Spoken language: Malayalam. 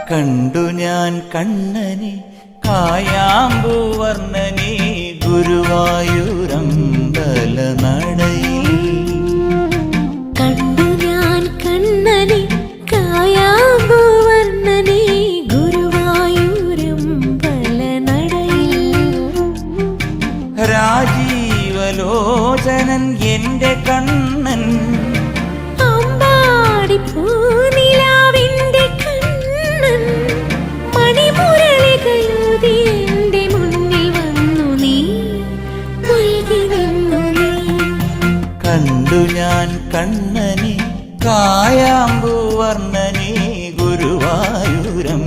കണ്ടു ഞാൻ കണ്ണനെ കായാമ്പൂവർണ്ണനെ ഗുരുവായൂരമ്പല നടയിൽ. കണ്ടു ഞാൻ കണ്ണനെ കായാമ്പൂവർണ്ണനെ ഗുരുവായൂരമ്പല നടയിൽ. രാജീവലോചനൻ എന്റെ കണ്ണൻ അമ്പാടിപ്പൂനിലാവിന്റെ കണ്ണൻ മണിമുരളികയൂതി എന്റെ മുന്നിൽ വന്നു നീ നൽകി നിന്നു നീ. കണ്ടു ഞാൻ കണ്ണനെ കായാമ്പൂവർണ്ണനെ ഗുരുവായൂരം